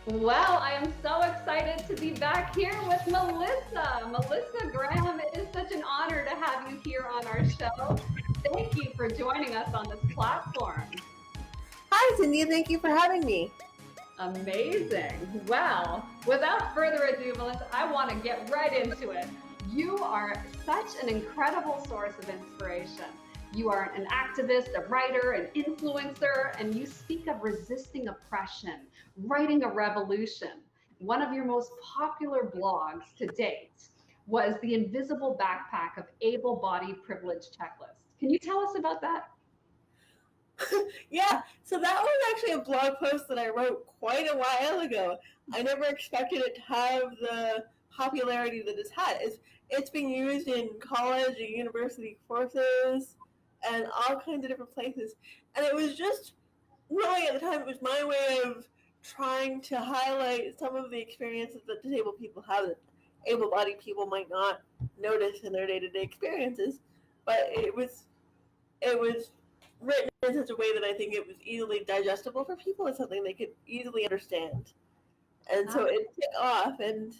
Well, I am so excited to be back here with Melissa. Melissa Graham, it is such an honor to have you here on our show. Thank you for joining us on this platform. Hi, Cindy. Thank you for having me. Amazing. Well, without further ado, Melissa, I want to get right into it. You are such an incredible source of inspiration. You are an activist, a writer, an influencer, and you speak of resisting oppression, writing a revolution. One of your most popular blogs to date was the Invisible Backpack of Able-Bodied Privilege Checklist. Can you tell us about that? Yeah, so that was actually a blog post that I wrote quite a while ago. I never expected it to have the popularity that it's had. It's being used in college and university courses and all kinds of different places. And it was just really, at the time, it was my way of trying to highlight some of the experiences that disabled people have that able-bodied people might not notice in their day-to-day experiences. But it was written in such a way that I think it was easily digestible for people. It's something they could easily understand. And so it took off, and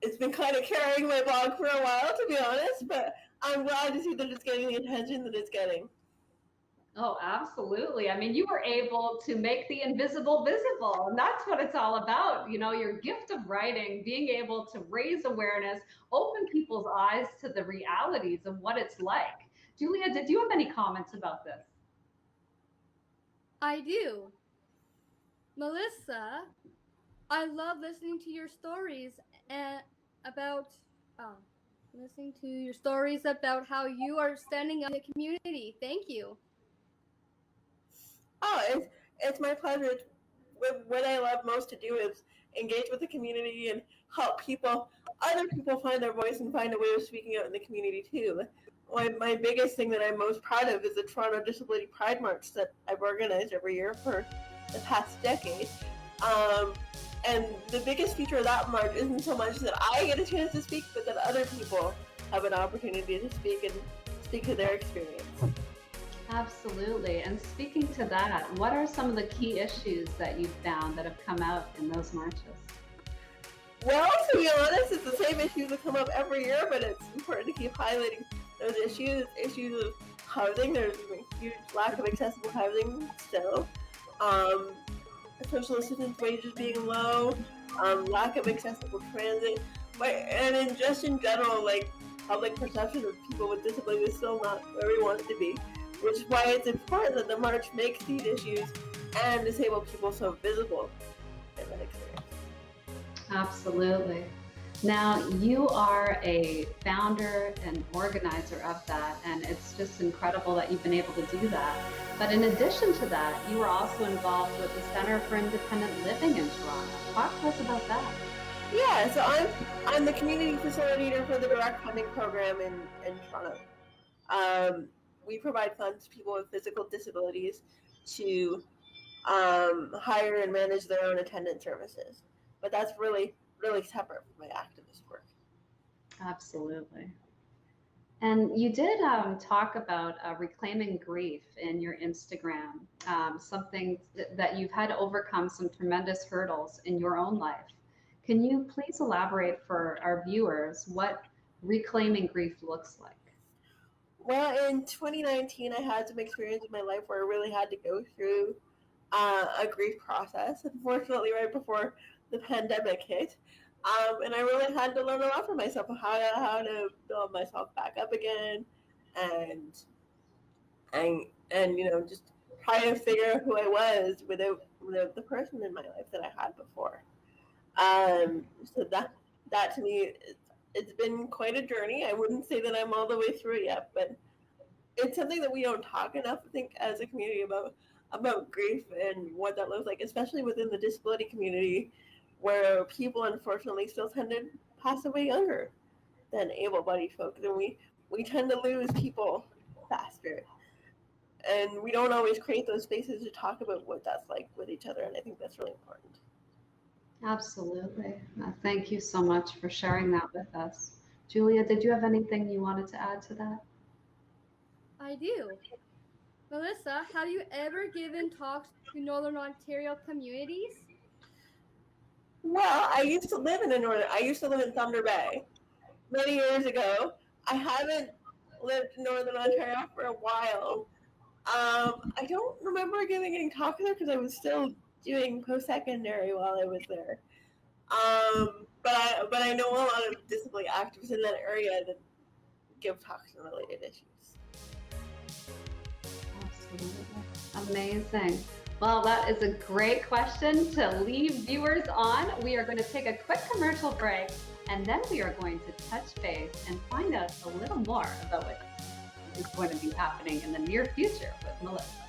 it's been kind of carrying my blog for a while, to be honest, but I'm glad to see that it's getting the attention that it's getting. Oh, absolutely. I mean, you were able to make the invisible visible, and that's what it's all about. You know, your gift of writing, being able to raise awareness, open people's eyes to the realities of what it's like. Julia, did you have any comments about this? I do. Melissa, I love listening to your stories and about listening to your stories about how you are standing up in the community. Thank you. Oh, it's my pleasure. What I love most to do is engage with the community and help other people find their voice and find a way of speaking out in the community too. My biggest thing that I'm most proud of is the Toronto Disability Pride March that I've organized every year for the past decade. And the biggest feature of that march isn't so much that I get a chance to speak, but that other people have an opportunity to speak and speak to their experience. Absolutely. And speaking to that, what are some of the key issues that you've found that have come out in those marches? Well, to be honest, it's the same issues that come up every year, but it's important to keep highlighting those issues. Issues of housing. There's a huge lack of accessible housing still. Um, Social assistance wages being low. Lack of accessible transit. And in general, like public perception of people with disabilities is still not where we want it to be. Which is why it's important that the march makes these issues and disabled people so visible in that experience. Absolutely. Now, you are a founder and organizer of that, and it's just incredible that you've been able to do that. But in addition to that, you are also involved with the Center for Independent Living in Toronto. Talk to us about that. Yeah, so I'm the community facilitator for the direct funding program in Toronto. We provide funds to people with physical disabilities to hire and manage their own attendance services. But that's really, really separate from my activist work. Absolutely. And you did talk about reclaiming grief in your Instagram, something that you've had to overcome some tremendous hurdles in your own life. Can you please elaborate for our viewers what reclaiming grief looks like? Well, in 2019, I had some experience in my life where I really had to go through a grief process. Unfortunately, right before the pandemic hit, and I really had to learn a lot for myself how to build myself back up again, and and just try to figure out who I was without the person in my life that I had before. So that to me, it's been quite a journey. I wouldn't say that I'm all the way through it yet, but it's something that we don't talk enough, I think, as a community about grief and what that looks like, especially within the disability community, where people unfortunately still tend to pass away younger than able-bodied folks, and we tend to lose people faster, and we don't always create those spaces to talk about what that's like with each other, and I think that's really important. Absolutely. Thank you so much for sharing that with us. Julia, did you have anything you wanted to add to that? I do. Melissa, have you ever given talks to Northern Ontario communities? Well, I used to live in Thunder Bay many years ago. I haven't lived in Northern Ontario for a while. I don't remember giving any talks there because I was still doing post-secondary while I was there. But I know a lot of disability activists in that area that give talks on related issues. Absolutely. Amazing. Well, that is a great question to leave viewers on. We are going to take a quick commercial break, and then we are going to touch base and find out a little more about what is going to be happening in the near future with Melissa.